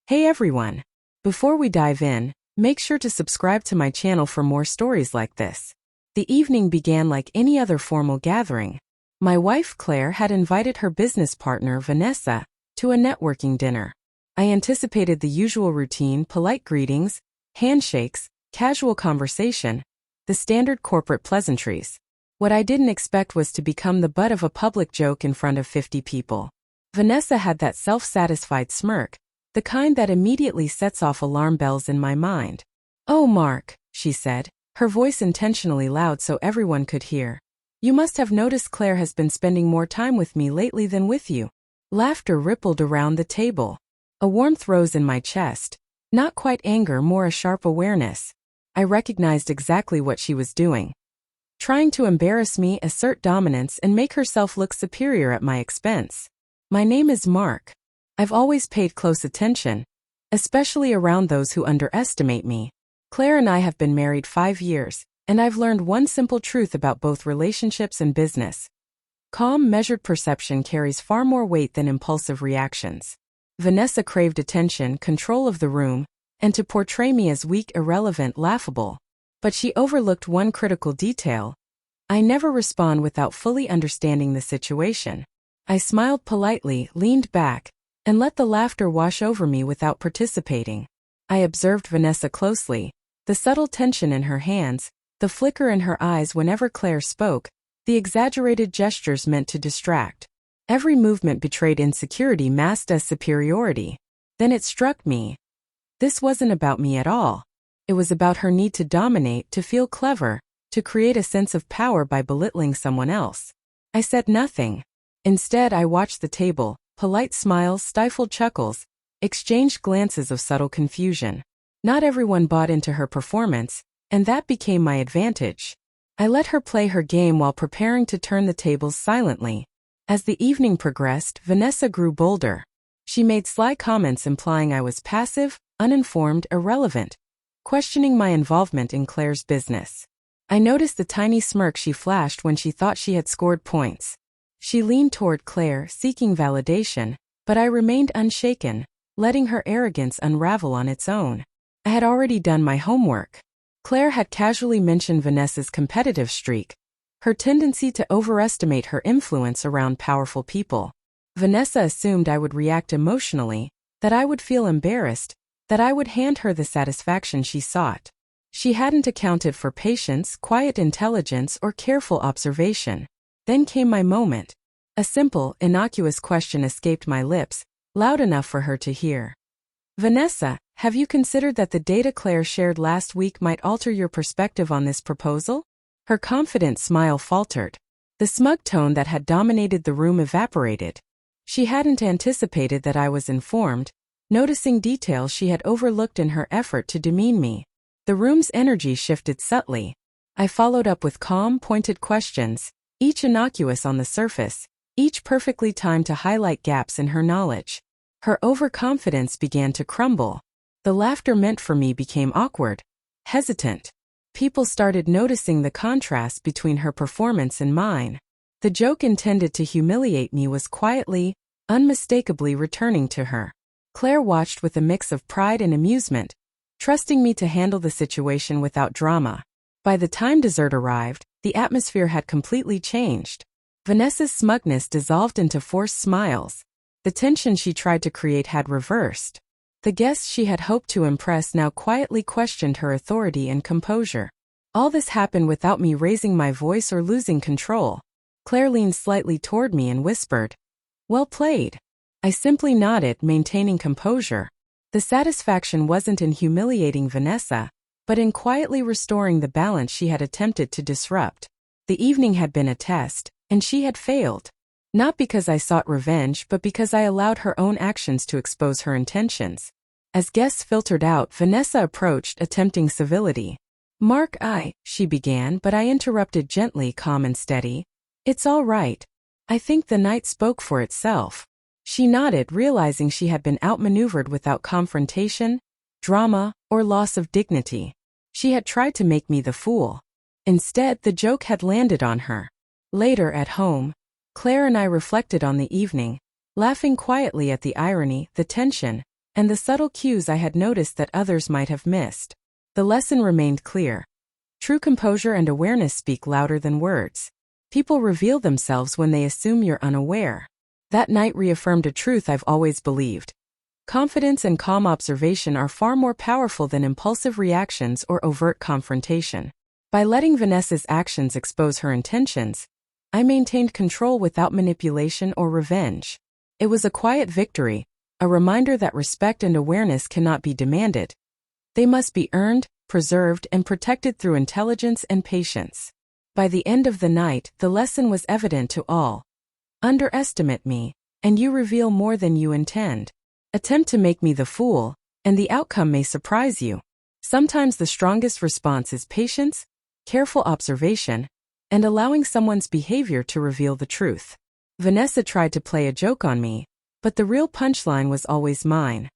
Hey everyone! Before we dive in, make sure to subscribe to my channel for more stories like this. The evening began like any other formal gathering. My wife Claire had invited her business partner Vanessa to a networking dinner. I anticipated the usual routine: polite greetings, handshakes, casual conversation, the standard corporate pleasantries. What I didn't expect was to become the butt of a public joke in front of 50 people. Vanessa had that self-satisfied smirk, the kind that immediately sets off alarm bells in my mind. "Oh, Mark," she said, her voice intentionally loud so everyone could hear. "You must have noticed Claire has been spending more time with me lately than with you." Laughter rippled around the table. A warmth rose in my chest. Not quite anger, more a sharp awareness. I recognized exactly what she was doing. Trying to embarrass me, assert dominance, and make herself look superior at my expense. My name is Mark. I've always paid close attention, especially around those who underestimate me. Claire and I have been married 5 years, and I've learned one simple truth about both relationships and business. Calm, measured perception carries far more weight than impulsive reactions. Vanessa craved attention, control of the room, and to portray me as weak, irrelevant, laughable. But she overlooked one critical detail. I never respond without fully understanding the situation. I smiled politely, leaned back, and let the laughter wash over me without participating. I observed Vanessa closely, the subtle tension in her hands, the flicker in her eyes whenever Claire spoke, the exaggerated gestures meant to distract. Every movement betrayed insecurity masked as superiority. Then it struck me. This wasn't about me at all. It was about her need to dominate, to feel clever, to create a sense of power by belittling someone else. I said nothing. Instead, I watched the table, polite smiles, stifled chuckles, exchanged glances of subtle confusion. Not everyone bought into her performance, and that became my advantage. I let her play her game while preparing to turn the tables silently. As the evening progressed, Vanessa grew bolder. She made sly comments implying I was passive, uninformed, irrelevant, questioning my involvement in Claire's business. I noticed the tiny smirk she flashed when she thought she had scored points. She leaned toward Claire, seeking validation, but I remained unshaken, letting her arrogance unravel on its own. I had already done my homework. Claire had casually mentioned Vanessa's competitive streak, her tendency to overestimate her influence around powerful people. Vanessa assumed I would react emotionally, that I would feel embarrassed, that I would hand her the satisfaction she sought. She hadn't accounted for patience, quiet intelligence, or careful observation. Then came my moment. A simple, innocuous question escaped my lips, loud enough for her to hear. "Vanessa, have you considered that the data Claire shared last week might alter your perspective on this proposal?" Her confident smile faltered. The smug tone that had dominated the room evaporated. She hadn't anticipated that I was informed, noticing details she had overlooked in her effort to demean me. The room's energy shifted subtly. I followed up with calm, pointed questions, each innocuous on the surface, each perfectly timed to highlight gaps in her knowledge. Her overconfidence began to crumble. The laughter meant for me became awkward, hesitant. People started noticing the contrast between her performance and mine. The joke intended to humiliate me was quietly, unmistakably returning to her. Claire watched with a mix of pride and amusement, trusting me to handle the situation without drama. By the time dessert arrived, the atmosphere had completely changed. Vanessa's smugness dissolved into forced smiles. The tension she tried to create had reversed. The guests she had hoped to impress now quietly questioned her authority and composure. All this happened without me raising my voice or losing control. Claire leaned slightly toward me and whispered, "Well played." I simply nodded, maintaining composure. The satisfaction wasn't in humiliating Vanessa, but in quietly restoring the balance she had attempted to disrupt. The evening had been a test, and she had failed. Not because I sought revenge, but because I allowed her own actions to expose her intentions. As guests filtered out, Vanessa approached, attempting civility. "Mark, she began, but I interrupted gently, calm and steady. "It's all right. I think the night spoke for itself." She nodded, realizing she had been outmaneuvered without confrontation, drama, or loss of dignity. She had tried to make me the fool. Instead, the joke had landed on her. Later at home, Claire and I reflected on the evening, laughing quietly at the irony, the tension, and the subtle cues I had noticed that others might have missed. The lesson remained clear. True composure and awareness speak louder than words. People reveal themselves when they assume you're unaware. That night reaffirmed a truth I've always believed. Confidence and calm observation are far more powerful than impulsive reactions or overt confrontation. By letting Vanessa's actions expose her intentions, I maintained control without manipulation or revenge. It was a quiet victory, a reminder that respect and awareness cannot be demanded. They must be earned, preserved, and protected through intelligence and patience. By the end of the night, the lesson was evident to all. Underestimate me, and you reveal more than you intend. Attempt to make me the fool, and the outcome may surprise you. Sometimes the strongest response is patience, careful observation, and allowing someone's behavior to reveal the truth. Vanessa tried to play a joke on me, but the real punchline was always mine.